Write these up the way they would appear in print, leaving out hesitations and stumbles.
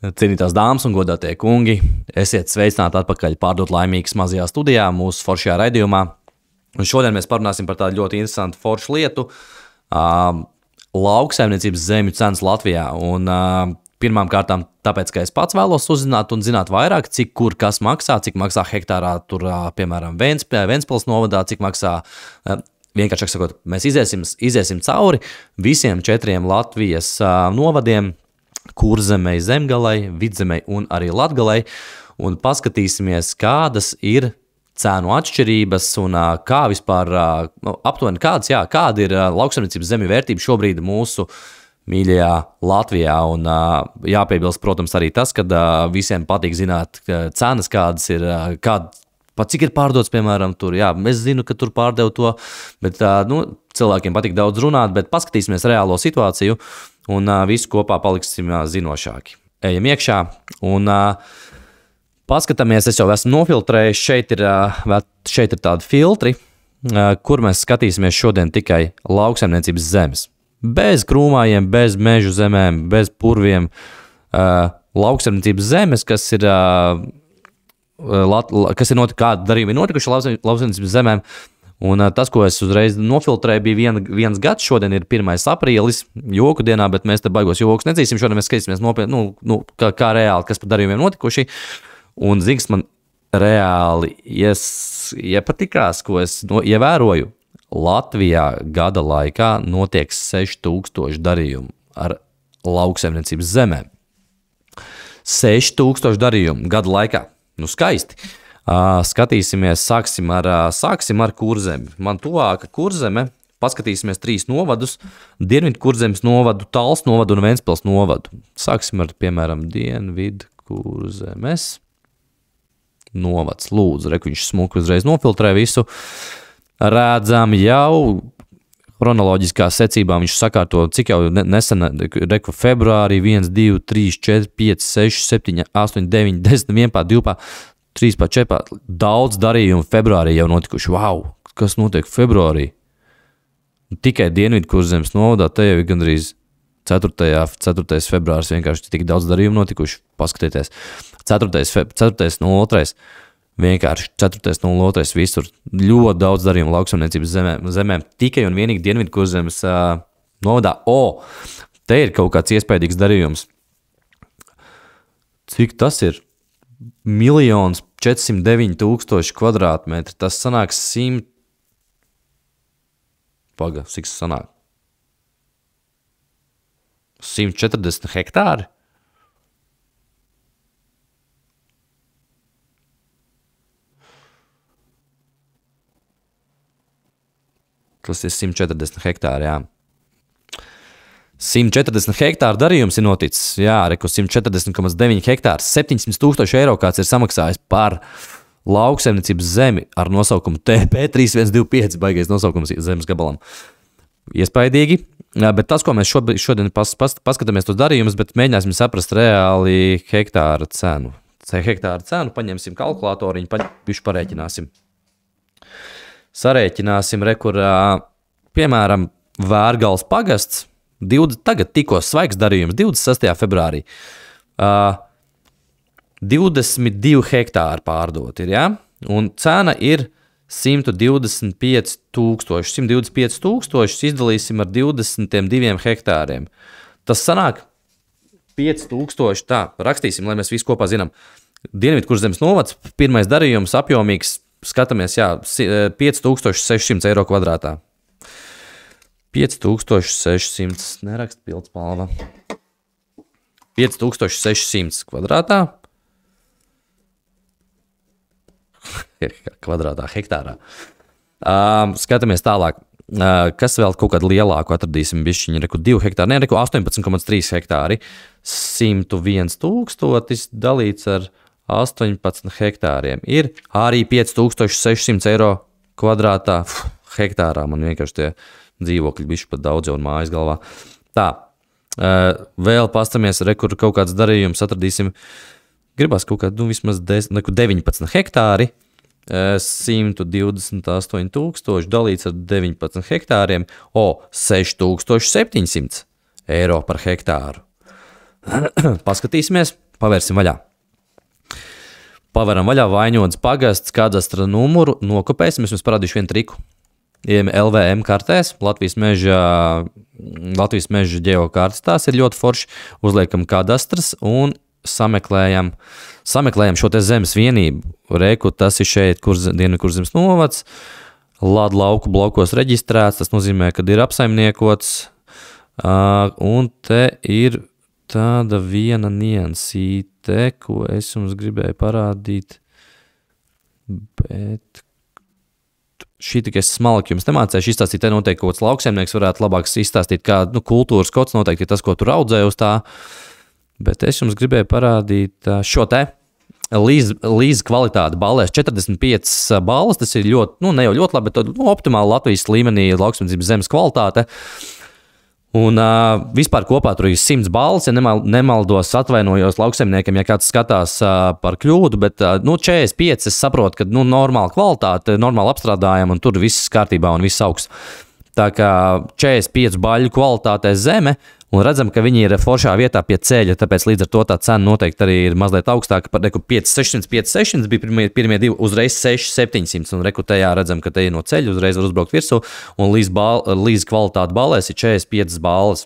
Cienītās dāmas un godātie kungi, esiet sveicināti atpakaļ pārdot laimīgas mazajā studijā, mūsu foršajā raidījumā. Un šodien mēs parunāsim par tādu ļoti interesantu foršu lietu - lauksaimniecības zemju cenas Latvijā. Un pirmām kārtām tāpēc, ka es pats vēlos uzzināt un zināt vairāk, cik kur kas maksā, cik maksā hektārā tur, piemēram, Ventspils novadā, cik maksā. Vienkāršāk sakot, mēs iziesim cauri visiem 4 Latvijas novadiem, Kurzemei, Zemgalei, Vidzemei un arī Latgalei, un paskatīsimies, kādas ir cēnu atšķirības un kā vispār, aptuveni kāda ir lauksaimniecības zemju vērtība šobrīd mūsu mīļajā Latvijā. Un jāpiebilst, protams, arī tas, ka visiem patīk zināt cenas, kādas ir, pat cik ir pārdots, piemēram, tur. Jā, es zinu, ka tur pārdev to, bet cilvēkiem patīk daudz runāt, bet paskatīsimies reālo situāciju un visu kopā paliksim zinošāki. Ejam iekšā un paskatāmies, es jau esmu nofiltrējis, šeit ir tādi filtri, kur mēs skatīsimies šodien tikai lauksaimniecības zemes. Bez krūmājiem, bez mežu zemēm, bez purviem, lauksaimniecības zemes, kas ir kādi darījumi notikuši lauksaimniecības zemēm. Un tas, ko es uzreiz nofiltrēju, bija viens gads. Šodien ir 1. aprīlis, joku dienā, bet mēs te baigos jokus nedzīsim. Šodien mēs skatīsimies nopietni, kā reāli, kas par darījumiem notikuši. Un zings man reāli iepatikās, ko es ievēroju. Latvijā gada laikā notiek 6000 darījumu ar lauksaimniecības zemēm. 6000 darījumu gada laikā. Skaisti. Skatīsimies, sāksim ar Kurzemi. Man tuvāka Kurzeme, paskatīsimies 3 novadus - Dienvidu Kurzemes novadu, Talsu novadu un Ventspils novadu. Sāksim ar, piemēram, Dienvidu Kurzemes novads. Lūdzu, viņš smuki uzreiz nofiltrē visu. Redzam jau chronoloģiskā secībā, viņš sakārto, cik jau nesen, februārī 1, 2, 3, 4, 5, 6, 7, 8, 9, 10, 11, 12, 13, 14, daudz darījumu februārī jau notikuši. Wow, kas notiek februārī? Tikai Dienvidu Kurzemes novadā, te jau ir gandrīz 4. februāris, vienkārši tik daudz darījumu notikuši. Paskatieties, 4.02. Vienkārši 4.02. visur ļoti daudz darījumu lauksaimniecības zemēm, tikai un vienīgi Dienvidu Kurzemes novadā. Te ir kaut kāds iespējīgs darījums. Cik tas ir? 1 409 000 kvadrātmetri. Tas sanāks 100. Cik tas sanāk? 140 hektāri? Tas ir 140 hektāri, jā. 140 hektāru darījums ir noticis. Jā, 140,9 hektāri, 700 000 eiro kāds ir samaksājis par lauksaimniecības zemi ar nosaukumu TP3125, baigais nosaukums zemes gabalam. Iespaidīgi, bet tas, ko mēs šodien paskatāmies tos darījumus, bet mēģināsim saprast reāli hektāra cenu. Hektāra cenu paņemsim kalkulātoriņu, bišķi parēķināsim. Sarēķināsim, kur, piemēram, Vērgales pagasts, tagad tikko svaigs darījums, 26. februārī. 22 hektāri pārdot ir, ja? Un cena ir 125 000. 125 000 izdalīsim ar 22 hektāriem. Tas sanāk 5000, tā, rakstīsim, lai mēs visi kopā zinām. Dienvidu Kurzemes novads, pirmais darījums, apjomīgs, skatāmies, jā, 5600 eiro kvadrātā. 5600, nerakst pildspalva. 5600 kvadrātā. Kvadrātā, hektārā. Skatāmies tālāk. Kas vēl kaut kādu lielāku atradīsim bišķiņu, 2 hektāri, 18,3 hektāri. 101 000 dalīts ar 18 hektāriem. Ir arī 5600 eiro kvadrātā hektārā. Man vienkārši tie dzīvokļi bišķi pat daudz jau un mājas galvā. Tā, vēl pastamies, kur kaut kāds darījums atradīsim. Gribas kaut kādu, vismaz 19 hektāri. 128 000 dalīts ar 19 hektāriem. 6700 eiro par hektāru. Paskatīsimies Pavērsim vaļā. Paveram vaļā Vaiņodas pagasts, kadastra numuru, nokopēsim, es jums parādīšu vienu triku. LVM kartēs, Latvijas meža ģeokartes, tās ir ļoti forši, uzliekam kadastras un sameklējam šo te zemes vienību. Reku, tas ir šeit Dienvidkurzemes novads, Lādu lauku blokos reģistrēts, tas nozīmē, ka ir apsaimniekots, un te ir tāda viena niansīte, ko es jums gribēju parādīt, bet šī tikai smalki jums nemācēšu izstāstīt, te noteikti kaut kāds lauksaimnieks varētu labāk izstāstīt, kā kultūras kods noteikti ir tas, ko tur audzē uz tā, bet es jums gribēju parādīt šo te līdz kvalitāti ballēs 45 balles, tas ir ļoti, ne jau ļoti labi, bet optimāli Latvijas līmenī lauksaimniecības zemes kvalitāte. Un vispār kopā tur ir 100 balles, ja nemaldos, atvainojos lauksaimniekiem, ja kāds skatās par kļūdu, bet 45 es saprotu, ka normāla kvalitāte, normāli apstrādājam, un tur viss kārtībā un viss augsts. Tā kā 45 baļu kvalitātē zeme, un redzam, ka viņi ir foršā vietā pie ceļa, tāpēc līdz ar to tā cena noteikti arī ir mazliet augstāka par 5,600, 5,600 bija pirmie divi, uzreiz 6,700, un tajā redzam, ka te ir no ceļa, uzreiz var uzbraukt virsū, un līdz kvalitāte balēs ir 45 balles.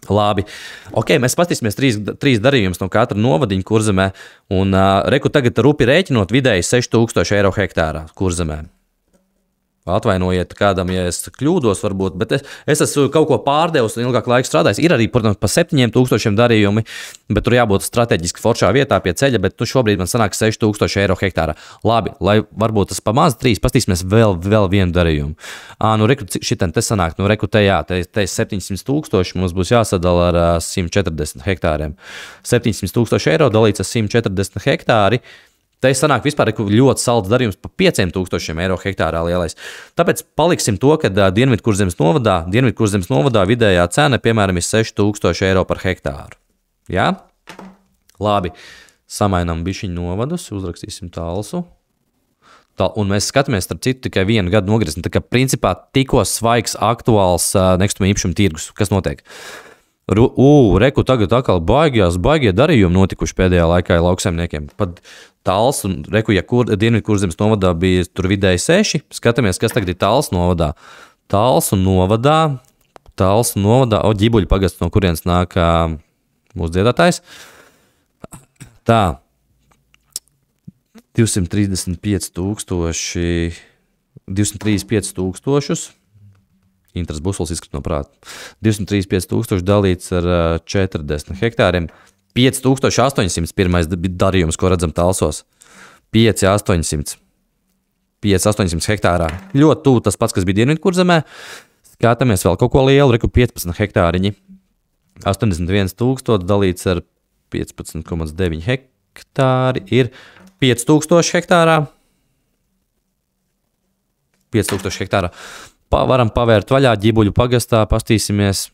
Labi, ok, mēs paskatīsimies trīs darījumus no katra novadiņa Kurzemē, un tagad rupi rēķinot vidēji 6,000 eiro hektārā Kurzemē. Atvainojiet kādam, ja es kļūdos, varbūt, bet es esmu kaut ko pārdevis un ilgāk laika strādājis. Ir arī, protams, pa 7,000 darījumi, bet tur jābūt strateģiski foršā vietā pie ceļa, bet šobrīd man sanāk 6,000 eiro hektārā. Labi, lai varbūt tas pa maz 3, paskatīsimies vēl vienu darījumu. Šitam te sanāk, te 700,000 mums būs jāsadala ar 140 hektāriem. 700,000 eiro dalīts ar 140 hektāri. Te sanāk vispār ļoti salds darījums pa 5,000 eiro hektārā lielais. Tāpēc paliksim to, ka Dienvidkurzemes novadā vidējā cena, piemēram, ir 6,000 eiro par hektāru. Jā? Labi, samainām bišķiņu novadus, uzrakstīsim Talsu. Un mēs skatāmies, starp citu, tikai vienu gadu nogriezam. Tā kā principā tikko svaigs, aktuāls nekustamā īpašuma tirgus. Kas notiek? Reku tagad atkal baigie darījumi notikuši pēdējā laikā lauksaimniekiem. Pat Tals un reku, ja Dienvidkurzemes novadā bija tur vidēji 6, skatāmies, kas tagad ir Tals novadā. Tals novadā, Ģibuļu pagasts, no kurienes nāk mūsu dziedātājs. Tā, 235,000. Intras Busols izskrat no prāta. 235,000 dalīts ar 40 hektāriem. 5,800 pirmais darījums, ko redzam Talsos. 5,800 hektārā. Ļoti tuvu tas pats, kas bija Dienvidkurzemē. Skatāmies vēl kaut ko lielu, reku 15 hektāriņi. 81,000 dalīts ar 15,9 hektāri ir 5,000 hektārā. 5,000 hektārā. Varam pavērt vaļā Ģibuļu pagastā, pastīsimies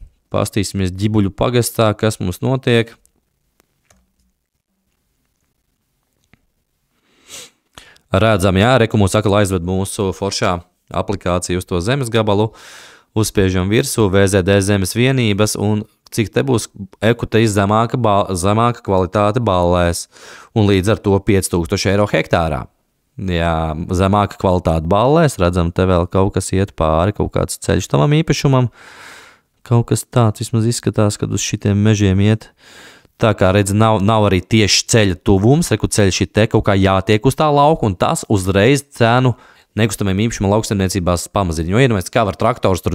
Ģibuļu pagastā, kas mums notiek. Redzam, jā, reku mūs atkal aizved mūsu foršā aplikācija uz to zemes gabalu, uzspiežam virsū VZD zemes vienības, un cik te būs te zemāka kvalitāte ballēs, un līdz ar to 5,000 eiro hektārā. Jā, zemāka kvalitāte ballēs, redzam, te vēl kaut kas iet pāri, kaut kāds ceļš tavam īpašumam, kaut kas tāds vismaz izskatās, kad uz šitiem mežiem iet. Tā kā redz, nav arī tieši ceļa tuvums, reku ceļš ir te kaut kā jātiek uz tā lauku, un tas uzreiz cenu nekustamiem īpašumam lauksaimniecībās pamazina. Jo iedomājies, kā var traktors tur,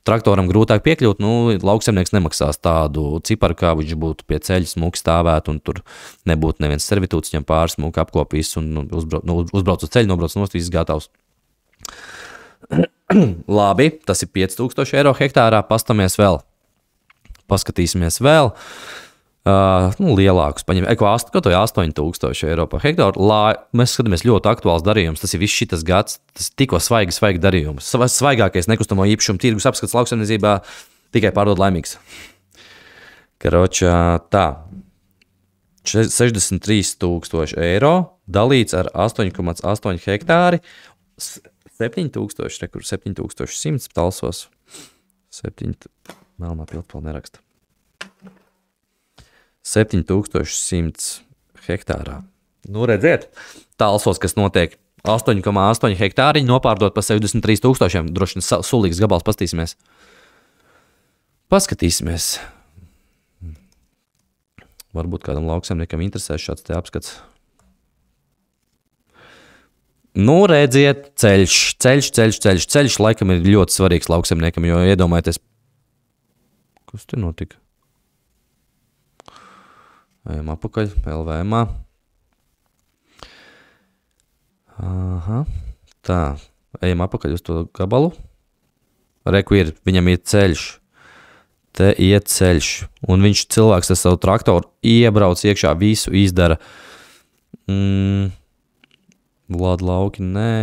traktoram grūtāk piekļūt, lauksaimnieks nemaksās tādu ciparu, kā viņš būtu pie ceļa smuki stāvēt, un tur nebūtu neviens servitūts, viņam pāris smuki apkopīs, un uzbrauc uz ceļu, nobrauc nost, viss gatavs. Labi, tas ir 5,000 eiro hektārā, paskatīsimies vēl. Lielākus paņem, ko to ir 8,000 eiro par hektāru. Mēs skatāmies ļoti aktuāls darījums, tas ir viss šitas gads, tas ir tikko svaigi darījums. Svaigākais nekustamo īpašumu tirgus apskats lauksaimniecībā tikai pārdod laimīgs. Karočā, tā, 63,000 eiro dalīts ar 8,8 hektāri, 7,100 Talsos. 7, melnā piltpala neraksta. 7100 hektārā. Nu, redziet, Talsos, kas notiek 8,8 hektāriņi nopārdot par 73 000. Droši vien sulīgs gabals paskatīsimies. Varbūt kādam lauksaimniekam interesē šāds te apskats. Nu, redziet, ceļš laikam ir ļoti svarīgs lauksaimniekam, jo iedomājieties, kas te notika? Ejam apakaļ, LVMā. Aha, tā, ejam apakaļ uz to gabalu. Reku ir, viņam ir ceļš. Te iet ceļš. Un viņš cilvēks ar savu traktoru iebrauc iekšā, visu izdara. Vlad lauki, nē.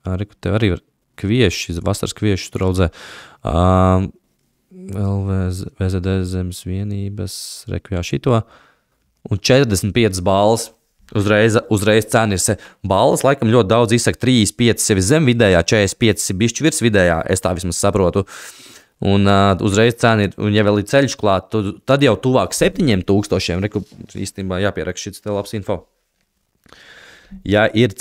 Reku, te arī var kvieši, vasaras kvieši tur audzē. VZD zemes vienības, reku jā šito. Un 45 balvas. Uzreiz cena ir balvas, laikam ļoti daudz izsaka 35 sevi zem vidējā, 45 ir bišķi virs vidējā, es tā vismaz saprotu. Un uzreiz cena ir, un ja vēl ir ceļš klāt, tad jau tuvāk 7000, reku, īstenībā jāpierakst šis te labs info. Ja ir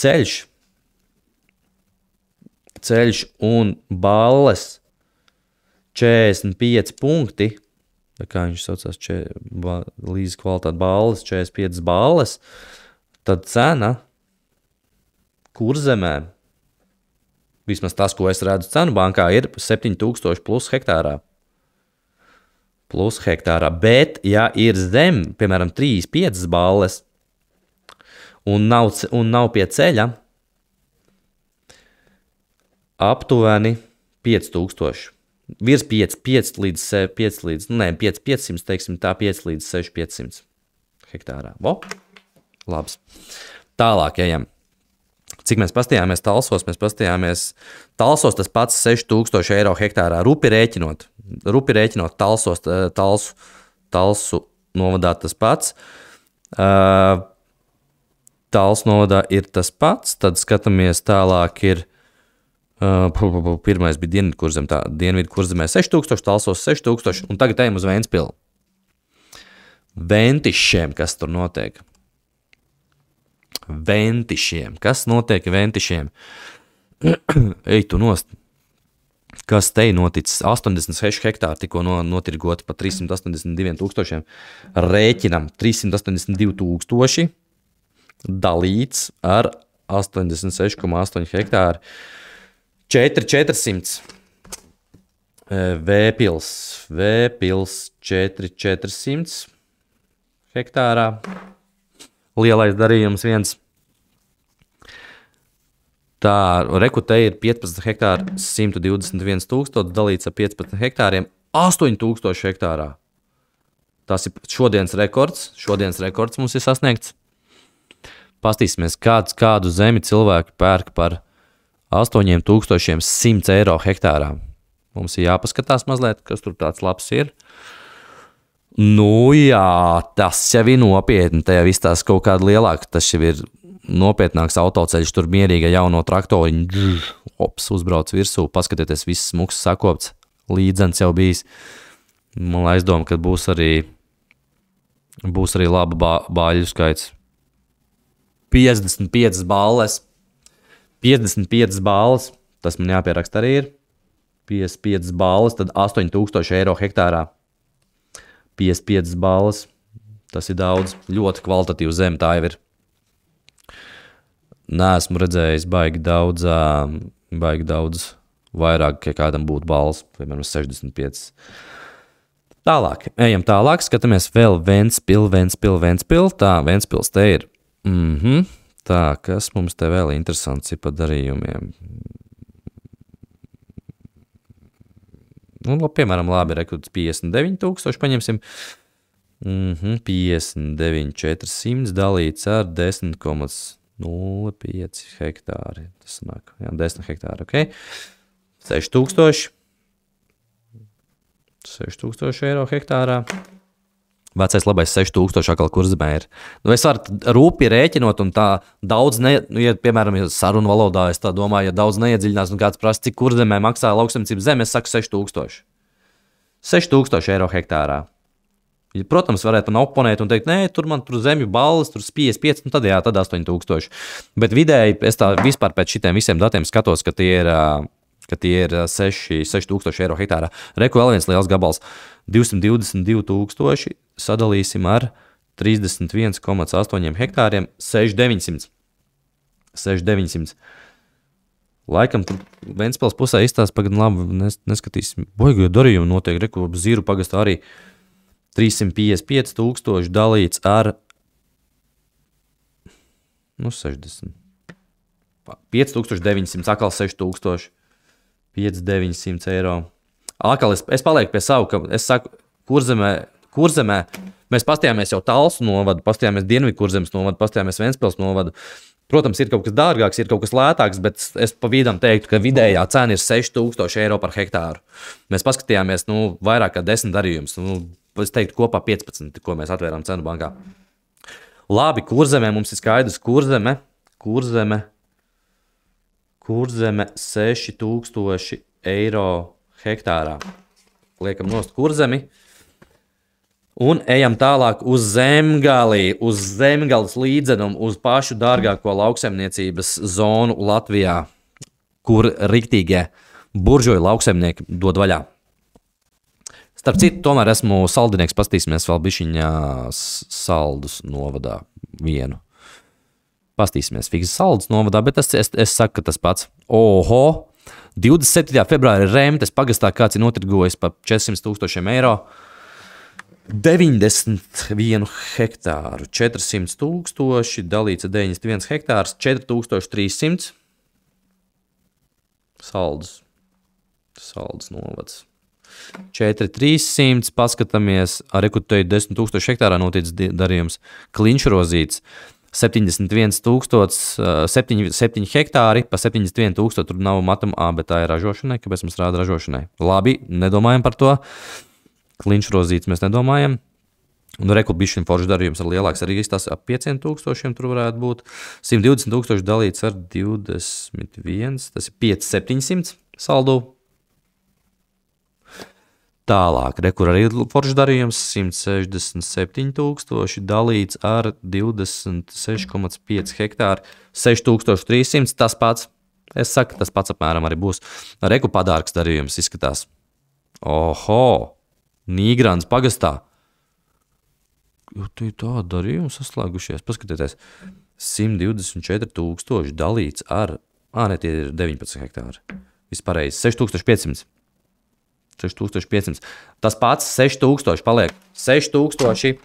ceļš un balles 45 punkti, kā viņš saucās, līdz kvalitāte balles, 45 balles, tad cena Kurzemē, vismaz tas, ko es redzu cenu bankā, ir 7000 plus hektārā. Bet, ja ir zem, piemēram, 3-5 balles un nav pie ceļa, aptuveni 5000. Virs 500, teiksim tā, 5 līdz 6500 hektārā. Labs. Tālāk ejam. Cik mēs pastījāmies Talsos? Mēs pastījāmies Talsos tas pats 6000 eiro hektārā. Rupi rēķinot Talsu novadā tas pats. Talsu novadā ir tas pats. Tad skatāmies tālāk ir pirmais bija Dienvidu Kurzemē 6000, Talsos 6000 un tagad ejam uz Ventspilu. Ventišiem, kas tur notiek? Kas notiek Ventišiem? Ej tu nost. Kas te noticis? 86 hektāri tikko notirgoti pa 382 000. Rēķinam 382 000 dalīts ar 86,8 hektāri. 400. Vēpils 400 hektārā. Lielais darījums viens. Tā, reku te ir 15 hektāri, 121 000 dalīts ar 15 hektāriem, 8000 hektārā. Tas ir šodienas rekords mums ir sasniegts. Pastīsimies, kādu zemi cilvēki pērk par 8100 eiro hektārā. Mums ir jāpaskatās mazliet, kas tur tāds labs ir. Nu jā, tas jau ir nopietni, te jau izstās kaut kāda lielāka, tas jau ir nopietnāks autoceļš, tur mierīga jauno traktoriņu, uzbrauc virsū, paskatieties, viss smuks sakopts, līdzens jau bijis. Man aizdoma, ka būs arī laba bāļu skaits. 55 balles, tas man jāpieraksta arī ir. 55 balles, tad 8000 eiro hektārā. 55 balles, tas ir daudz, ļoti kvalitatīva zeme tā jau ir. Neesmu redzējis baigi daudz vairāk, ka kādam būtu balles, piemēram, 65. Tālāk, ejam tālāk, skatāmies vēl Ventspils. Tā, Ventspils te ir. Tā, kas mums te vēl interesants ir par darījumiem? Nu, piemēram, labi, rekrūts 59 000, paņemsim. 59 400 dalīts ar 10,05 hektāri. Tas nāk, jā, 10 hektāri, ok. 6000 eiro hektārā. Vecais labais 6000 atkal Kurzemē ir. Nu, es varu rūpi rēķinot un tā daudz, ja, piemēram, ja sarunu valodā, es tā domāju, ja daudz neiedziļinās un kāds prasa, cik Kurzemē maksā lauksaimniecības zeme, es saku 6000. 6000 eiro hektārā. Protams, varētu man oponēt un teikt, nē, tur man tur zemju balvas, tur 55, nu tad jā, tad 8000. Bet vidēji es tā vispār pēc šitiem visiem datiem skatos, ka tie ir 6000 eiro hektārā. Reku vēl viens liels gabals - 222 000 sadalīsim ar 31,8 hektāriem - 6900. 6900. Laikam tur Ventspils pusē izstāsta, pagad labi, neskatīsim. Boigu darījumu notiek, reku Zīru pagastā arī 355 000 dalīts ar 60. 5900, atkal 6000, 5900 eiro. Atkal es palieku pie savu, ka es saku, Kurzemē, mēs pastījāmies jau Talsu novadu, pastījāmies Dienvidu Kurzemes novadu, pastījāmies Ventspils novadu. Protams, ir kaut kas dārgāks, ir kaut kas lētāks, bet es pa vidam teiktu, ka vidējā cena ir 6000 eiro par hektāru. Mēs paskatījāmies, vairāk kā 10 darījumus. Es teiktu, kopā 15, ko mēs atvērām cenu bankā. Labi, Kurzemē mums ir skaidrs. Kurzeme 6000 eiro hektārā. Liekam nost Kurzemi. Un ejam tālāk uz Zemgales līdzenumu, uz pašu dārgāko lauksaimniecības zonu Latvijā, kur riktīgie buržoju lauksaimnieki dod vaļā. Starp citu, tomēr esmu saldinieks, pastīsimies vēl bišķiņā Saldus novadā vienu. Pastīsimies fiks Saldus novadā, bet es saku, ka tas pats. Oho! 27. februāra Remtes pagastā kāds ir notirgojis par 400 000 eiro. 91 hektāru, 400 000, dalīts ar 91 hektārs, 4300. Saldus novads. 4300, paskatāmies, ar rekutēju 10 000 hektārā noticis darījums. Kliņšrozīts, 71 000, 7 hektāri, pa 71 000, tur nav matamā, bet tā ir ražošanai, kāpēc mums rāda ražošanai. Labi, nedomājam par to. Kliņšrozīts mēs nedomājam. Un rekubišķiņu foršu darījums ar lielāks arī izstās ap 5000, tur varētu būt 120 000 dalīts ar 21, tas ir 5700 saldu. Tālāk, rekur arī foršu darījums 167 000 dalīts ar 26,5 hektāru, 6300, tas pats. Es saku, tas pats apmēram arī būs. Reku padārgs darījums izskatās. Oho! Nīgrāns pagastā. Tu tā darījumi saslēgušies. Paskatieties. 124 000 dalīts ar... ne, tie ir 19 hektāri. Vispārējais. 6500. 6500. Tas pats 6000 paliek. 6000.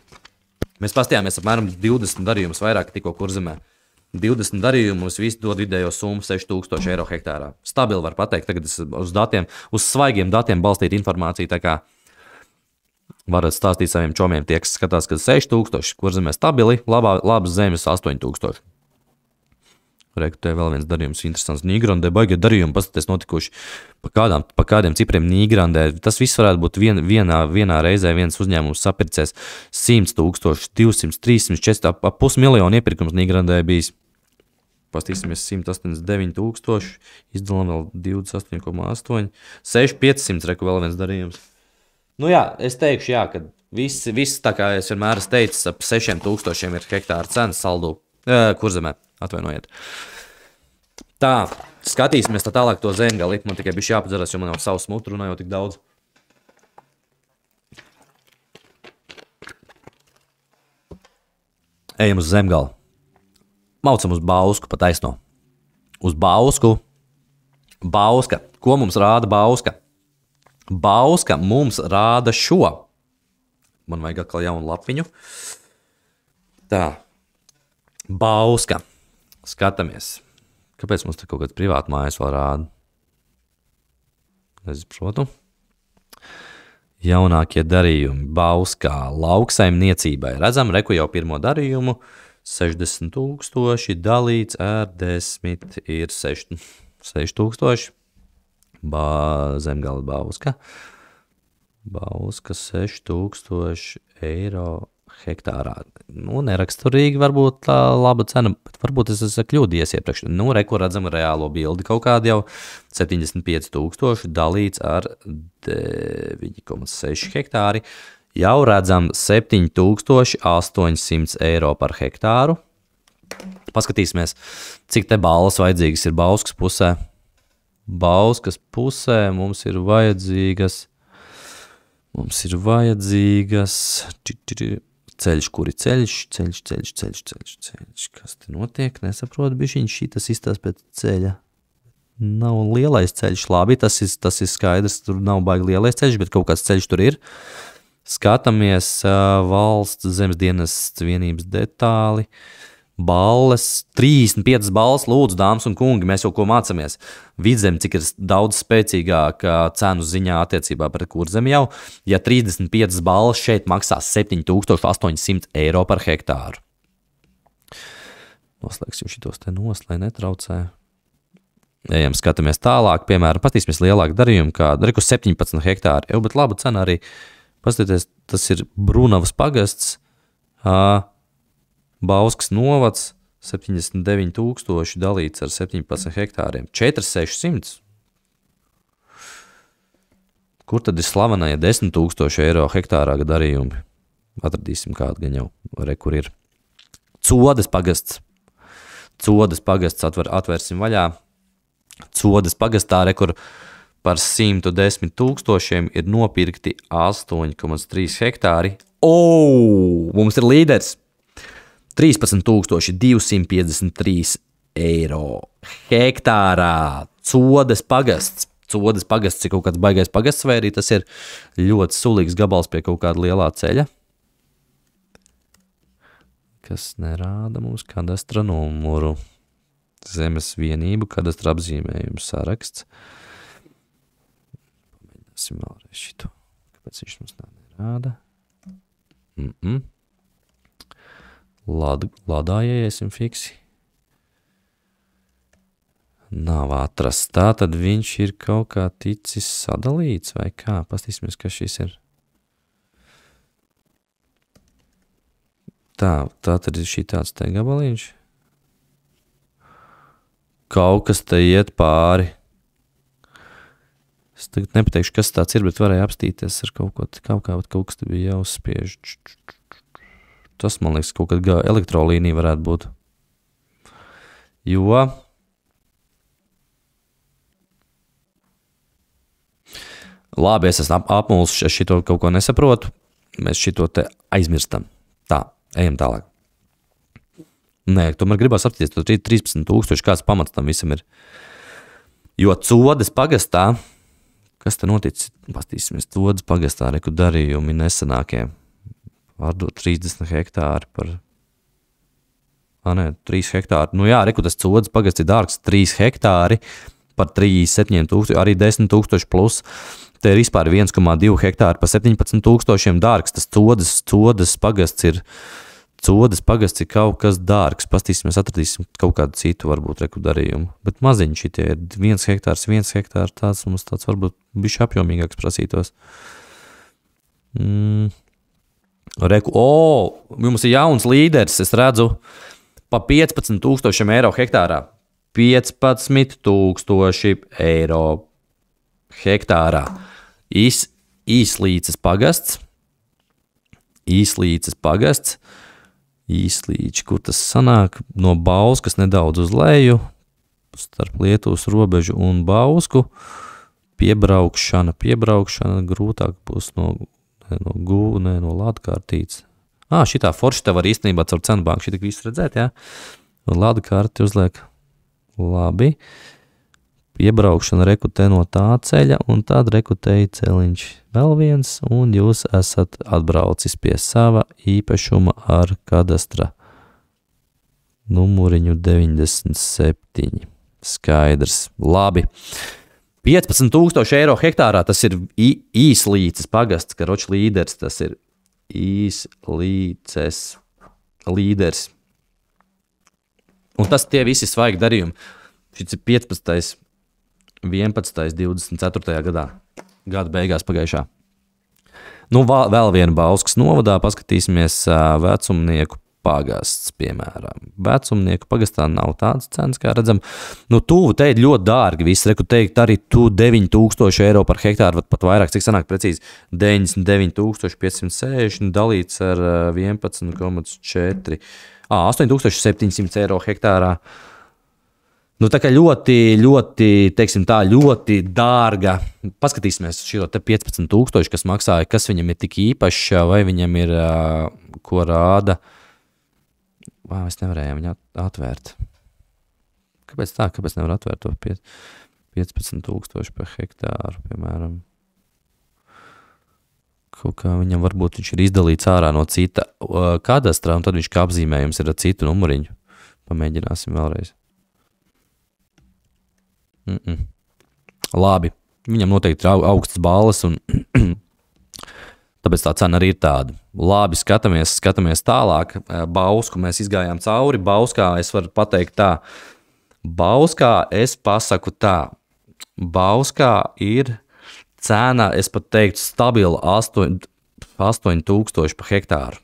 Mēs pastījāmies apmēram 20 darījumus vairāk tikko Kurzemē. 20 darījumus visi dod vidējo summu 6000 eiro hektārā. Stabili var pateikt. Tagad es uz svaigiem datiem balstīt informāciju. Tā kā varat stāstīt saviem čomiem, tie, kas skatās, ka 6000, Kurzemē stabili, labas zemes 8000. Reku, te vēl viens darījums interesants. Nīgrandē baigie darījumi, paskaties notikuši pa kādiem cipriem Nīgrandē. Tas viss varētu būt vienā reizē viens uzņēmums sapircēs 100 000, 200, 300, 400, ap 500 000 iepirkums Nīgrandē bijis. Pastīsimies 189 000, izdalām vēl 28,8, 6500, reku vēl viens darījums. Jā, es teikšu, jā, ka viss tā kā es vienmēr esmu teicis, ap 6000 ir hektāra cena saldu Kurzemē, atvainojiet. Tā, skatīsimies tālāk to Zemgali. Man tikai bišķi jāpadzeras, jo man jau savu smutu runā jau tik daudz. Ejam uz Zemgali. Maucam uz Bausku pa taisno. Uz Bausku. Bauska. Ko mums rāda Bauska? Bauska mums rāda šo. Man vajag atkal jaunu lapiņu. Tā. Bauska. Skatāmies. Kāpēc mums te kaut kāds privāti mājas vēl rāda? Nesaprotu. Jaunākie darījumi Bauskā lauksaimniecībai. Redzam, reku jau pirmo darījumu. 60 000 dalīts ar 10 ir 6000. Zemgala Bauska. Bauska 6000 eiro hektārā. Neraksturīgi varbūt tā laba cena, bet varbūt es esmu kļūdījies iepriekš. Reku redzam reālo bildi kaut kādu jau 75 000 dalīts ar 9,6 hektāri. Jau redzam 7800 eiro par hektāru. Paskatīsimies, cik te balvas vajadzīgas ir Bauskas pusē. Bauskas pusē mums ir vajadzīgas ceļš, kuri ceļš. Kas te notiek? Nesaprotu, bišķiņ, šitas izstās pēc ceļa. Nav lielais ceļš, labi, tas ir skaidrs, tur nav baigi lielais ceļš, bet kaut kāds ceļš tur ir. Skatāmies valsts zemes vienības detāli. Balles, 35 balles, lūdzu, dāmas un kungi, mēs jau ko mācamies. Vidzem, cik ir daudz spēcīgāka cenu ziņā attiecībā pret kurzemi jau, ja 35 balles šeit maksās 7800 eiro par hektāru. Noslēgsim šitos te lai netraucē. Ejam, skatāmies tālāk, piemēram, patīsimies lielāku darījumu, kā reku 17 hektāri, jau, bet laba cena arī. Paskatieties, tas ir Brunavas pagasts, Bauskas novads, 79,000 dalīts ar 17 hektāriem. 4,600. Kur tad ir slavenāja 10,000 eiro hektārā darījumi? Atradīsim kādu gan jau, kur ir. Codes pagasts. Atvērsim vaļā. Codes pagastā, kur par 110,000 ir nopirkti 8,3 hektāri. Mums ir līderis. 13,253 eiro hektārā. Codes pagasts. Ir kaut kāds baigais pagasts, vai arī tas ir ļoti sulīgs gabals pie kaut kāda lielā ceļa, kas nerāda mums kadastra numuru. Zemes vienību kadastra apzīmējumu saraksts. Pamēģināsim vēlreiz šito. Kāpēc viņš mums tā nerāda? Lādājiesim fiksi. Nav atrasts. Tā tad viņš ir kaut kā ticis sadalīts vai kā? Pastīsimies, kas šis ir. Tā tad ir šī tāds te gabaliņš. Kaut kas te iet pāri. Es tagad nepateikšu, kas tāds ir, bet varēja apstīties ar kaut kas te bija jāuzspiež. Tas, man liekas, kaut kāda elektrolīnija varētu būt. Jo labi, es esmu apmuls, es šito kaut ko nesaprotu. Mēs šito te aizmirstam. Tā, ejam tālāk. Nē, tomēr gribās apstīties, to 13,000, kāds pamats tam visam ir. Jo Codes pagastā, kas te noticis? Pastīsimies, Codes pagastā, reku darījumi nesenākie. Vārdot 30 hektāri par... 3 hektāri. Nu jā, reku tas Codes pagasts ir dārgs, 3 hektāri par 37,000, arī 10,000 plus. Te ir vispār 1,2 hektāri par 17,000 dārgs. Tas Codes pagasts ir kaut kas dārgs. Pastīsimies, atradīsim kaut kādu citu varbūt reku darījumu. Bet maziņi šitie ir 1 hektārs, tāds mums tāds varbūt bišķi apjomīgāks prasītos. Jums ir jauns līderis, es redzu, pa 15,000 eiro hektārā. 15,000 eiro hektārā. Īslīces pagasts. Īslīči, kur tas sanāk no Bauskas nedaudz uz leju, starp Lietuvas robežu un Bausku. Piebraukšana, grūtāk būs no Ladkārtītes. Šitā forši te var īstenībā caur Cenbanku šitik visu redzēt, jā? Ladkārti uzliek labi. Piebraukšana rekutē no tā ceļa, un tad rekutēja celiņš vēl viens, un jūs esat atbraucis pie sava īpašuma ar kadastra numuriņu 97. Skaidrs, labi. 15,000 eiro hektārā, tas ir Īslīces pagasts, karoč līderis, tas ir Īslīces līderis. Un tas tie visi svaigi darījumi. Šis ir 15. 11. 24. gadā. Gada beigās pagājušā. Nu, vēl viena Bauskas novadā, paskatīsimies vecumnieku pagasts, piemēram. Vecumnieku pagastā nav tādas cenas, kā redzam. Nu, tuvu te ir ļoti dārgi. Viss, reku teikt, arī tu 9,000 eiro par hektāru, pat vairāk, cik sanāk precīzi 99,560 dalīts ar 11,4. 8,700 eiro hektārā. Nu, tā kā ļoti, teiksim tā, ļoti dārga. Paskatīsimies šo te 15,000, kas maksāja, kas viņam ir tik īpašs, vai viņam ir, ko rāda. Es nevarēju viņu atvērt. Kāpēc tā? Kāpēc nevar atvērt to 15,000 par hektāru, piemēram? Kaut kā viņam varbūt viņš ir izdalīts ārā no cita kadastrā, un tad viņš kā apzīmējums ir ar citu numuriņu. Pamēģināsim vēlreiz. Labi, viņam noteikti ir augstas balles, un tāpēc tā cena arī ir tāda. Labi, skatāmies tālāk. Bausku mēs izgājām cauri. Bauskā es varu pateikt tā. Bauskā es pasaku tā. Bauskā ir cena, es pat teiktu, stabila 8,000 par hektāru.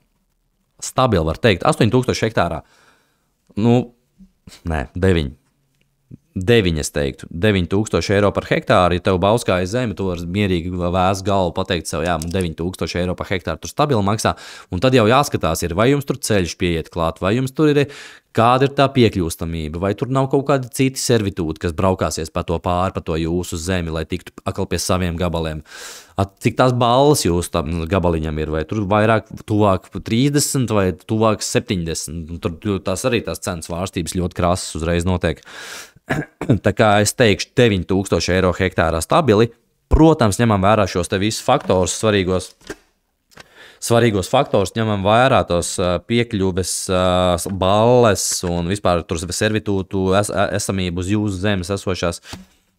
Stabila var teikt, 8,000 hektārā. Nu, nē, 9, es teiktu, 9,000 eiro par hektāru. Ja tev Bauskā ir zeme, tu vari mierīgi vēst galvu, pateikt sev, jā, 9,000 eiro par hektāru tur stabili maksā. Un tad jau jāskatās, vai jums tur ceļš pieiet klāt, vai jums tur ir, kāda ir tā piekļūstamība, vai tur nav kaut kādi citi servitūti, kas braukāsies pa to pāri, pa to jūsu zemi, lai tiktu atkal pie saviem gabaliem. Cik tās balles jūsu tam gabaliņam ir, vai tur vairāk tuvāk 30 vai tuvāk 70. Tur tās arī tās cenas vārstības ļoti krasas uzreiz notiek. Tā kā es teikšu 9,000 eiro hektārā stabili, protams, ņemam vērā šos te visus faktorus, svarīgos faktorus, ņemam vērā tos piekļuves balles un vispār tur servitūtu esamību uz jūsu zemes esošās.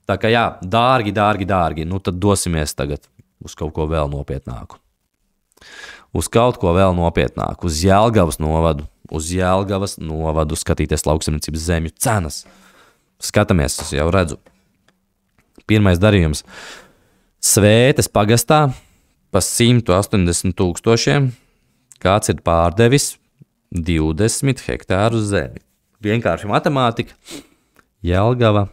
Tā kā jā, dārgi. Nu tad dosimies tagad uz kaut ko vēl nopietnāku. Uz Jelgavas novadu skatīties lauksaimniecības zemju cenas. Skatāmies, es jau redzu. Pirmais darījums. Svētes pagastā pa 180,000. Kāds ir pārdevis 20 hektāru zemi. Vienkārši matemātika. Jelgavas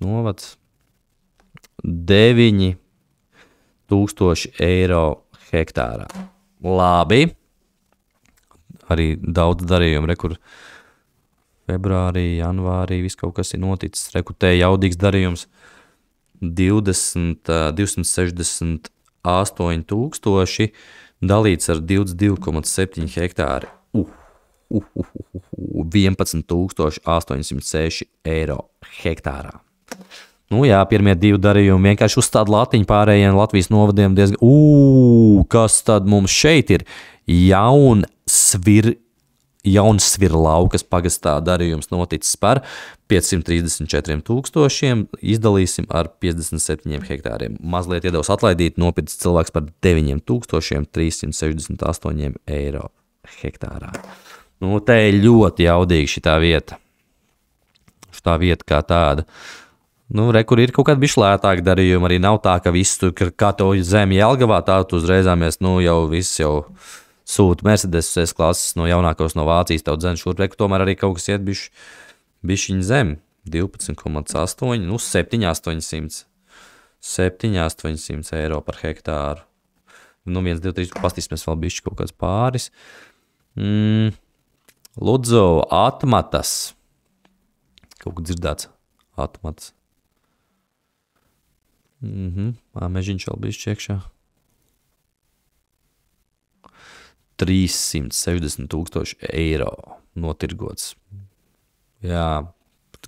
novads 9,000 eiro hektārā. Labi. Arī daudz darījumu, kur februārī, janvārī, viss kaut kas ir noticis. Rekutē jaudīgs darījums 268,000 dalīts ar 22,7 hektāri. 11,806 eiro hektārā. Nu jā, pirmie divi darījumi vienkārši uzstāda latiņu, pārējiem Latvijas novadiem diezgan. Kas tad mums šeit ir? Jaunsvirlaukas pagastā darījums noticis par 534,000, izdalīsim ar 57 hektāriem. Mazliet iedevs atlaidīt, nopircis cilvēks par 9,368 eiro hektārā. Nu, te ir ļoti jaudīga šitā vieta. Šitā vieta kā tāda. Nu, kur ir kaut kāda bišķi darījuma, arī nav tā, ka viss tur, kā to zemi Jelgavā, tā tu uzreizāmies, nu jau viss jau sūta Mercedes S-klases no jaunākos no Vācijas, tev dzen šur, tomēr arī kaut kas iet bišķiņ zem, 12,8, nu 7,800 eiro par hektāru. Nu 1, 2, 3, pastīsimies vēl bišķi kaut kāds pāris. Lūdzu, atmatas. Kaut ko dzirdēts, atmatas. Mežiņš vēl bišķi iekšā. 360,000 eiro notirgots. Jā,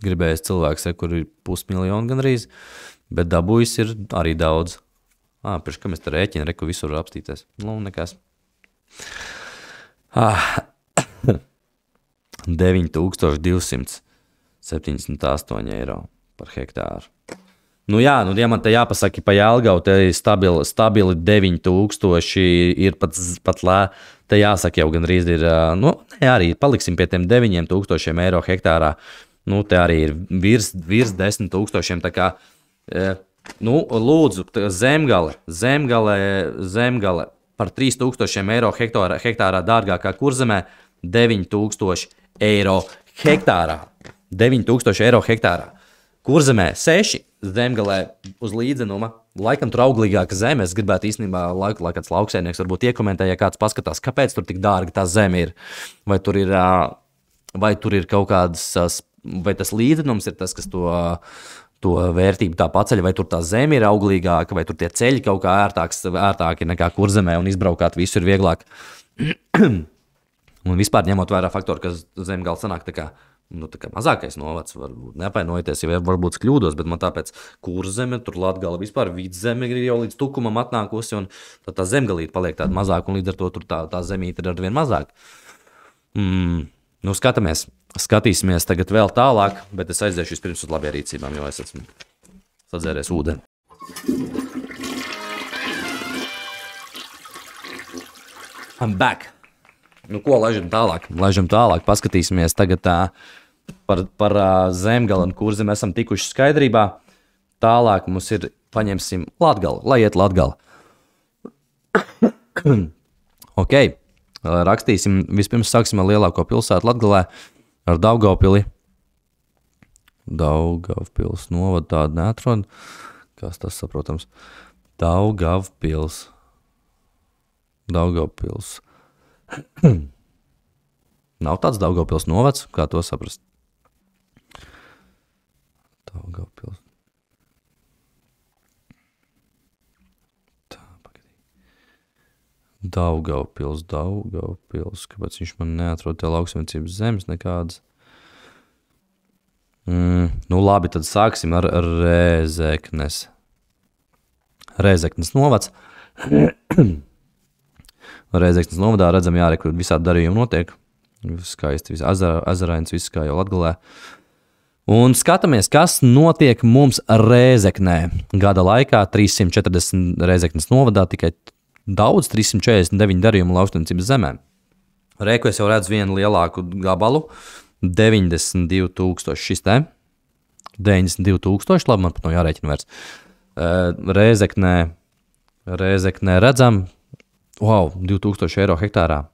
gribējis cilvēks, kur ir 500,000 gandrīz, bet dabūjis ir arī daudz. Pirms, ka mēs te rēķina, kur visur var apstīties. Nu, nekas. 9,278 eiro par hektāru. Nu jā, ja man te jāpasaka, pa Jelgavu te ir stabili 9,000, ir pat lē, te jāsaka jau gandrīz ir, nu, arī paliksim pie tiem 9,000 eiro hektārā, nu, te arī ir virs 10,000, tā kā, nu, lūdzu, Zemgale, par 3000 eiro hektārā dārgākā Kurzemē 9000 eiro hektārā. 9000 eiro hektārā. Kurzemē 6, Zemgalē uz līdzenuma. Laikam tur auglīgāka zeme. Es gribētu īstenībā, lai kāds lauksaimnieks varbūt iekomentē, ja kāds paskatās, kāpēc tur tik dārga tā zeme ir. Vai tur ir kaut kādas, vai tas līdzenums ir tas, kas to vērtību tā paceļ, vai tur tā zeme ir auglīgāka, vai tur tie ceļi kaut kā ērtāki nekā Kurzemē un izbraukāt visu ir vieglāk. Un vispār ņemot vērā faktoru, ka Zemgala sanāk tā kā mazākais novads, varbūt neapvainojieties, ja varbūt kļūdos, bet man tāpēc Kurzeme, tur Latgala vispār vidzeme ir jau līdz tukumam atnākusi, un tā Zemgalīte paliek tāda mazāka, un līdz ar to tur tā zemīte ir arvien mazāk. Nu, skatīsimies tagad vēl tālāk, bet es aiziešu vispirms uz labiem rīcībām, jo es esmu sadzēries ūdeni. I'm back. Nu, ko laižam tālāk, paskatīsimies tagad par Zemgali un Kurzemi esam tikuši skaidrībā. Tālāk mums ir, paņemsim Latgali, lai iet Latgali. Ok, rakstīsim, vispirms sāksim ar lielāko pilsētu Latgalē, ar Daugavpili. Daugavpils novadu tādu neatrod. Kas tas saprotams? Daugavpils. Nav tāds Daugavpils novads, kā to saprast? Daugavpils. Tā, pagadī. Daugavpils. Kāpēc viņš man neatrod te lauksaimniecības zemes nekādas? Nu labi, tad sāksim ar Rēzeknes. Rēzeknes novads. Rēzeknes novadā redzam, jārekrūt visādi darījumi notiek. Skaisti, ezerains, viss kā jau Latgalē. Un skatāmies, kas notiek mums Rēzeknē. Gada laikā 340 Rēzeknes novadā, tikai daudz 349 darījumu lauksaimniecības zemēm. Rēku es jau redzu vienu lielāku gabalu, 92,000 šis te. 92,000, labi, man pat nav jārēķina vairs. Rēzeknē redzam, 2000 eiro hektārā.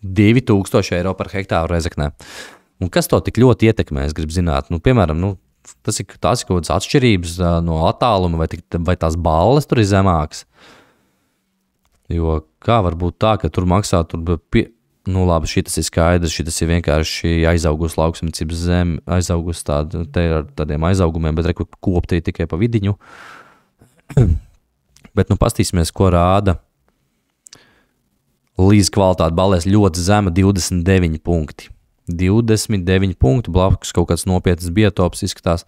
2000 eiro par hektāru Rēzeknē. Un kas to tik ļoti ietekmē, es gribu zināt? Nu, piemēram, tās ir kaut kādas atšķirības no attāluma, vai tās balles tur ir zemākas. Jo kā var būt tā, ka tur maksā, nu labi, šitas ir skaidrs, šitas ir vienkārši aizaugus lauksaimniecības zeme, aizaugus te ar tādiem aizaugumiem, bet kopti tikai pa vidiņu. Bet nu pastīsimies, ko rāda līdz kvalitāte balēs ļoti zema 29 punkti. 29 punkti, blakus kaut kāds nopietnas biotops izskatās.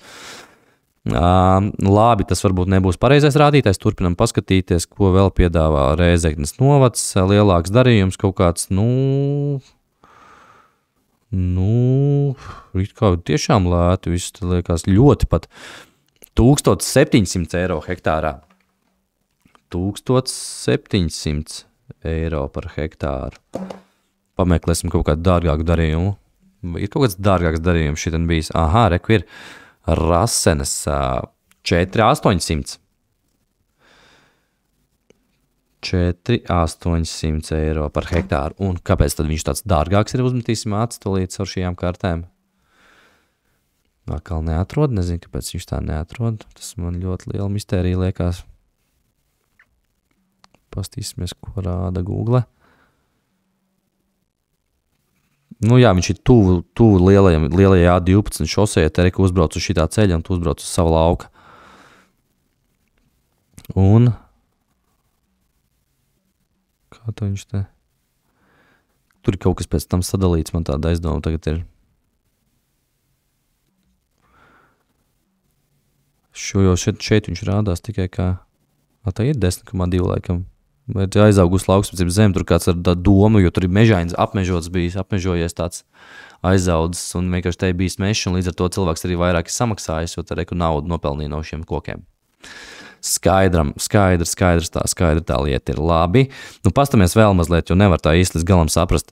Labi, tas varbūt nebūs pareizais rādītājs, turpinam paskatīties, ko vēl piedāvā Rēzeknes novads, lielāks darījums, kaut kāds, it kā tiešām lēti, viss liekas ļoti pat 1700 eiro hektārā. 1700 eiro par hektāru. Pameklēsim kaut kādu dārgāku darījumu. Ir kaut kāds dārgāks darījums šitan bijis. Aha, reku ir Rasenes 4,800. 4,800 eiro par hektāru. Un kāpēc tad viņš tāds dārgāks ir? Uzmetīsim atstolīts ar šajām kartēm. Atkal neatrod, nezinu, kāpēc viņš tā neatrod. Tas man ļoti liela mistērija liekas. Pastīsimies, ko rāda Google. Nu jā, viņš ir tuvu lielajā A12 šosejā, te reku uzbrauc uz šitā ceļa un tu uzbrauc uz savu lauka. Un kā to viņš te? Tur ir kaut kas pēc tam sadalīts, man tāda aizdoma tagad ir. Šeit viņš rādās tikai kā, tā ir 10,2 laikam. Bet aizaugus lauksaimniecības zeme, tur kāds ar domu, jo tur ir mežains apmežots bijis, apmežojies tāds aizaudzis un vienkārši te bijis mežs, un līdz ar to cilvēks arī vairāk ir samaksājis, jo te reku naudu nopelnīja no šiem kokiem. Skaidra tā lieta ir labi. Nu, pastamies vēl mazliet, jo nevar tā īsti līdz galam saprast.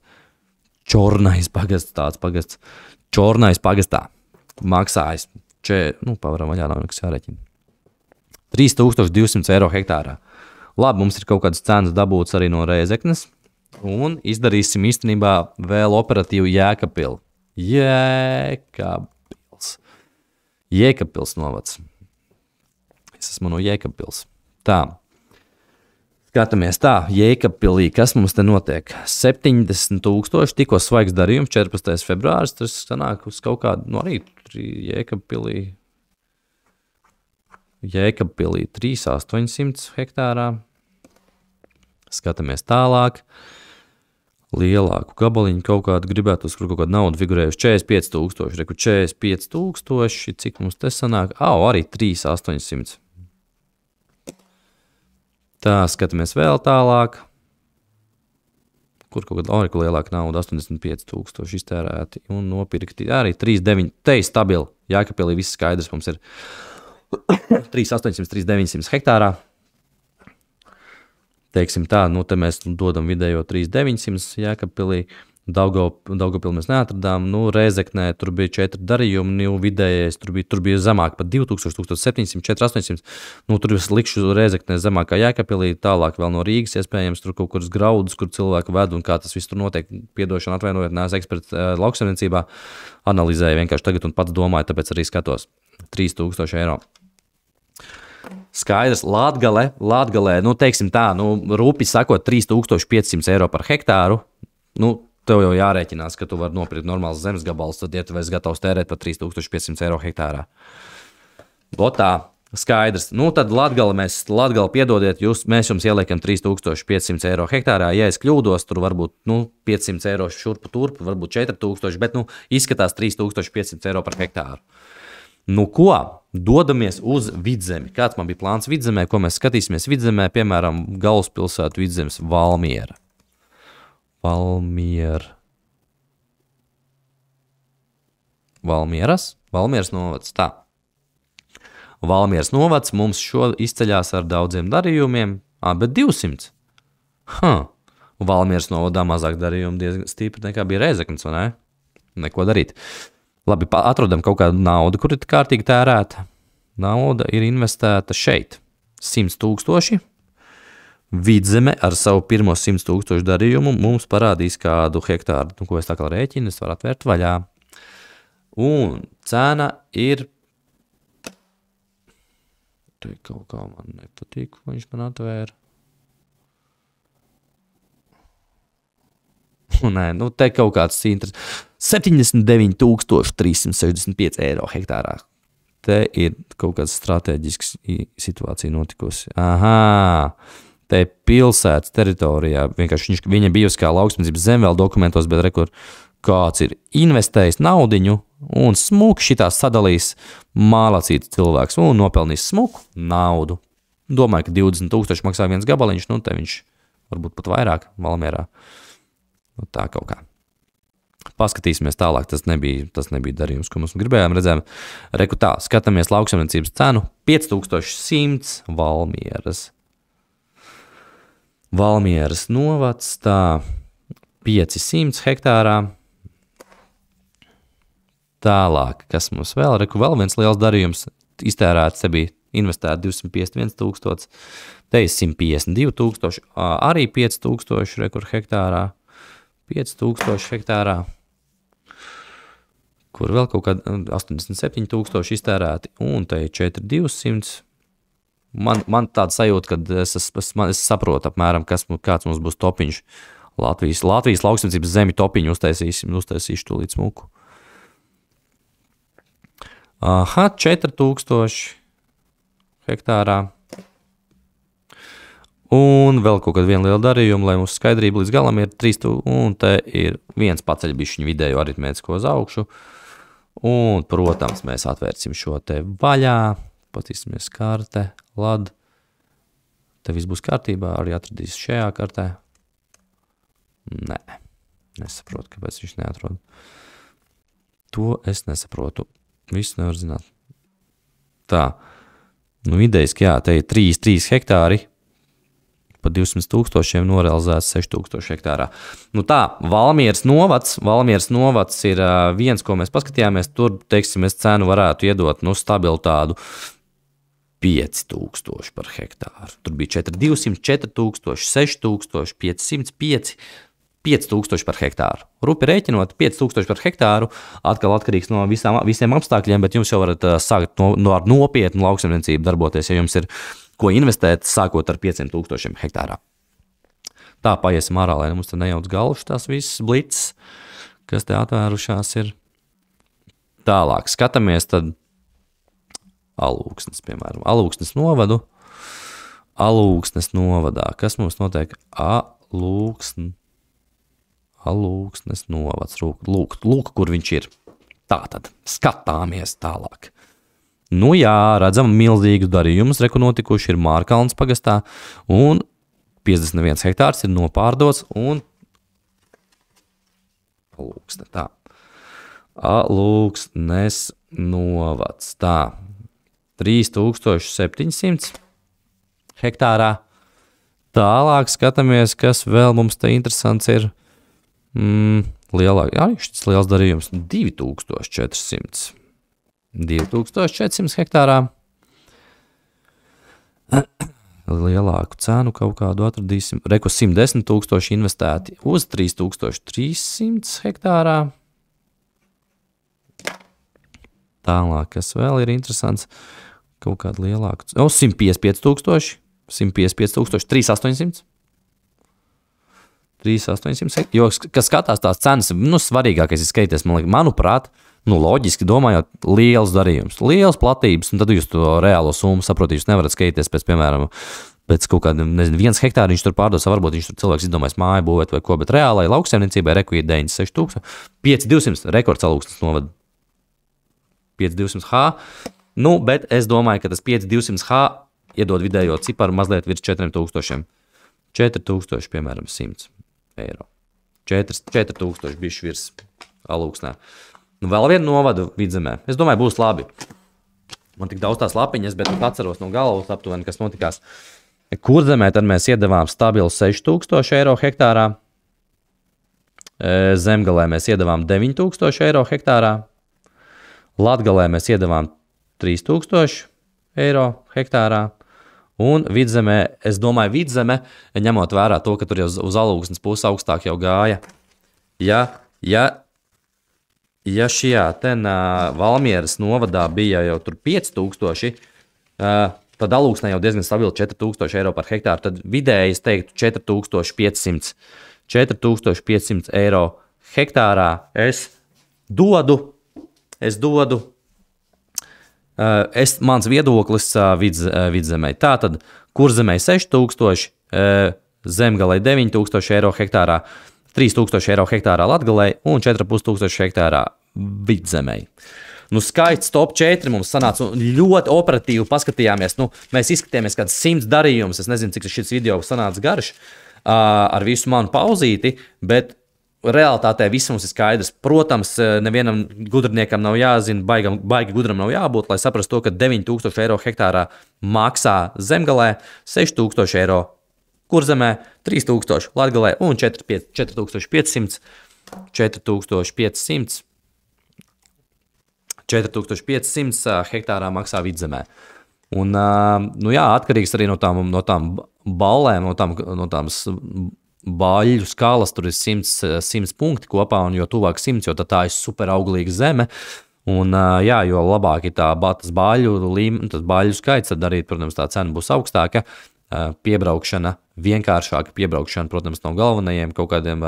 Čornais pagasts. Čornais pagastā maksājis. Pavaram vaļā nav nekas jārēķina. 3200 eiro hektārā. Labi, mums ir kaut kādas cenas dabūtas arī no Rēzeknes, un izdarīsim īstenībā vēl operatīvu Jēkabpili. Jēkabpils novads. Es esmu no Jēkabpils. Tā. Skatāmies tā, Jēkabpilī, kas mums te notiek? 70,000, tikko svaigs darījums, 14. februāris, tas sanāk uz kaut kādu, arī Jēkabpilī 3,800 hektārā. Skatāmies tālāk. Lielāku gabaliņu kaut kādu gribētos, kur kaut kāda nauda figurējuši 45,000, reku 45,000, cik mums te sanāk? Arī 3,800. Tā, skatāmies vēl tālāk. Kur kaut kāda lielāka nauda, 85,000 iztērēti un nopirkti. Arī 3,900, te ir stabili. Jēkabpilī viss skaidrs, mums ir 3,800, 3,900 hektārā. Teiksim tā, te mēs dodam vidējo 3,900 Jēkabpilī. Daugavpili mēs neatradām. Rēzeknē tur bija 4 darījumi, vidējais tur bija zemāk pat 2,000, 1,700, 4,800. Tur es likšu Rēzeknē zemākā Jēkabpilī, tālāk vēl no Rīgas iespējams, tur kaut kuras graudus, kur cilvēku ved un kā tas viss tur notiek. Piedošana, atvainojiet, neesmu eksperts lauksaimniecībā. Analizēju vienkārši tagad un pats domāju, tāpēc arī skatos 3,000 eiro. Skaidrs, Latgalē, teiksim tā, rūpi sakot, 3,500 eiro par hektāru. Tev jau jārēķinās, ka tu vari nopirkt normāls zemes gabals, tad ja tu esi gatavs tērēt par 3,500 eiro hektārā. Tā, skaidrs. Tad Latgala piedodiet, mēs jums ieliekam 3,500 eiro hektārā. Ja es kļūdos, tur varbūt 500 eiro šurpu turpu, varbūt 4,000, bet izskatās 3,500 eiro par hektāru. Ko? Dodamies uz Vidzemi. Kāds man bija plāns Vidzemē, ko mēs skatīsimies Vidzemē, piemēram, galvaspilsētu Vidzemes Valmiera. Valmieras novads, tā. Valmieras novads mums šo izceļās ar daudziem darījumiem, bet 200. Valmieras novadā mazāk darījumu diezgan stipri nekā bija Rēzeknes, vai ne? Neko darīt. Labi, atrodam kaut kādu naudu, kur ir kārtīgi tērēta. Nauda ir investēta šeit. 100,000. Vidzeme ar savu pirmo 100,000 darījumu mums parādīs kādu hektāru, ko es tā kā rēķinu, es varu atvērt vaļā. Un cena ir... Te kaut kā man nepatīk, ko viņš man atvēra. Nē, te kaut kāds interesants. 79,365 eiro hektārā. Te ir kaut kāds strateģisks situācija notikusi. Te pilsētas teritorijā, vienkārši viņa bijusi kā lauksaimniecības zeme vēl dokumentos, bet kāds ir investējis naudiņu un smuki šitās sadalījis mālacīts cilvēks un nopelnījis smuku naudu. Domāju, ka 20,000 maksā viens gabaliņš, te viņš varbūt pat vairāk Valmierā. Tā kaut kā. Paskatīsimies tālāk, tas nebija darījums, ko mēs gribējām redzēt. Reku tā, skatāmies lauksaimniecības cenu 5,100 Valmieras novads, tā 500 hektārā. Tālāk, kas mums vēl? Reku vēl viens liels darījums iztērēts, te bija investēt 251,000, te ir 152,000, arī 5,000 rekur hektārā. 5,000 hektārā, kur vēl kaut kāda 87,000 iztērēti, un te ir 4,200. Man tāda sajūta, ka es saprotu apmēram, kāds mums būs topiņš. Latvijas lauksaimniecības zemi topiņu uztaisīšu tūlīt smuku. 4,000 hektārā. Un vēl kaut kāda viena liela darījuma, lai mums skaidrība līdz galam ir 3,000, un te ir viens paceļbišķiņu vidēju aritmētisko uz augšu. Un, protams, mēs atvērsim šo te vaļā, patīsimies karte, lad. Te viss būs kārtībā, arī atradīs šajā kartē. Nē, nesaprotu, kāpēc viņš neatrod. To es nesaprotu. Visu nevar zināt. Tā, vidējiski, jā, te ir 3 hektāri. Pa 200,000 norealizēts 6,000 hektārā. Tā, Valmieras novads ir viens, ko mēs paskatījāmies. Tur, teiksim, es cenu varētu iedot stabilu tādu 5000 par hektāru. Tur bija 4200, 4000, 6000, 500, 5000 par hektāru. Rupi rēķinot, 5000 par hektāru, atkal atkarīgs no visiem apstākļiem, bet jums jau varat sākt ar nopietnu lauksaimniecību darboties, ja jums ir ko investēt, sākot ar 500 hektārā. Tā paiesim ārā, lai mums te nejauc galvas tās visas blits, kas te atvērušās ir. Tālāk skatāmies tad Alūksnes, piemēram. Alūksnes novadu. Alūksnes novadā. Kas mums notiek? Alūksnes novads. Lūk, kur viņš ir. Tātad, skatāmies tālāk. Nu jā, redzam milzīgus darījumus, reku notikuši ir Mārkalns pagastā, un 51 hektārs ir nopārdots, un Alūksne, tā. Alūksnes novads, tā. 3700 hektārā. Tālāk skatāmies, kas vēl mums te interesants ir. Lielāk, jā, šis liels darījums 2400. 2400 hektārā. Lielāku cenu kaut kādu atradīsim. Reku 110 000 investēti uz 3300 hektārā. Tālāk, kas vēl ir interesants, kaut kādu lielāku. 155 000, 3800. 3800, jo, kas skatās tās cenas, svarīgākais ir skatīties, manuprāt, loģiski domājot, liels darījums, liels platības, un tad jūs to reālo summu saprotat, jūs nevarat skatīties pēc, piemēram, pēc kaut kāda, 1 hektāra viņš tur pārdos, varbūt viņš tur cilvēks izdomājas māju būvēt vai ko, bet reālai lauksaimniecībai reku ir 96 000, 5200 rekords Alūksnes novada. 5200H, bet es domāju, ka tas 5200H iedod vidējo ciparu mazliet virs 4000. 4000, piemēram, 100 eiro. 4000 bišķi virs Alūksnē. Vēl vienu novadu Vidzemē. Es domāju, būs labi. Man tik daudz tās lapiņas, bet atceros no galvas aptuveni, kas notikās. Kurzemē tad mēs iedavām stabilu 6000 eiro hektārā. Zemgalē mēs iedavām 9000 eiro hektārā. Latgalē mēs iedavām 3000 eiro hektārā, un Vidzemē, es domāju, Vidzeme, ņemot vērā to, ka tur jau uz Alūksnes puses augstāk jau gāja, ja šajā ten Valmieras novadā bija jau tur 5000, tad Alūksnē jau diezgan stabili 4000 eiro par hektāru, tad vidēji es teiktu 4500 eiro hektārā es dodu. Mans viedoklis Vidzemē. Tātad, Kurzemē 6000, Zemgalē 9000 eiro hektārā, 3000 eiro hektārā Latgalē un 4500 hektārā Vidzemē. Skaits top 4 mums sanāca ļoti operatīvi paskatījāmies. Mēs izskatījāmies kāds 100 darījumus. Es nezinu, cik šis video sanāca garš ar visu manu pauzīti, bet realitātē viss mums ir skaidrs. Protams, nevienam gudriniekam nav jāzina, baigi gudram nav jābūt, lai saprastu to, ka 9000 eiro hektārā maksā Zemgalē, 6000 eiro Kurzemē, 3000 Latgalē un 4500 hektārā maksā Vidzemē. Un, atkarīgs arī no tām ballēm, no tām baļu skalas, tur ir 100 punkti kopā, un jo tuvāk 100, jo tā ir super auglīga zeme. Un, jo labāk ir tas baļu skaits, tad arī, protams, tā cena būs augstāka. Piebraukšana, vienkāršāka piebraukšana, protams, no galvenajiem kaut kādiem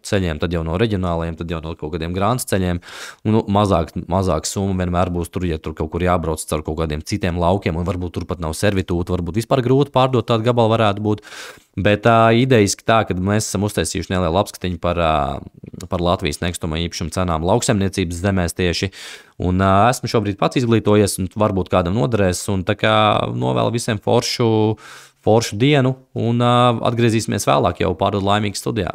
ceļiem, tad jau no reģionālajiem, tad jau no kaut kādiem grāns ceļiem. Mazāk summa vienmēr būs tur, ja tur kaut kur jābrauc caur kaut kādiem citiem laukiem, un varbūt tur pat nav servitūta, varbūt vispār grūti pārdot tādu gabalu varētu būt. Bet idejiski tā, ka mēs esam uztaisījuši nelielu apskatiņu par Latvijas nekustamā īpašuma cenām lauksaimniecības zemēs tieši, un esmu šobrīd pats izglītojies, un varbūt kādam noderēs, un tā kā novēlu visiem foršu dienu, un atgriezīsimies vēlāk jau pārdod laimīgas studijā.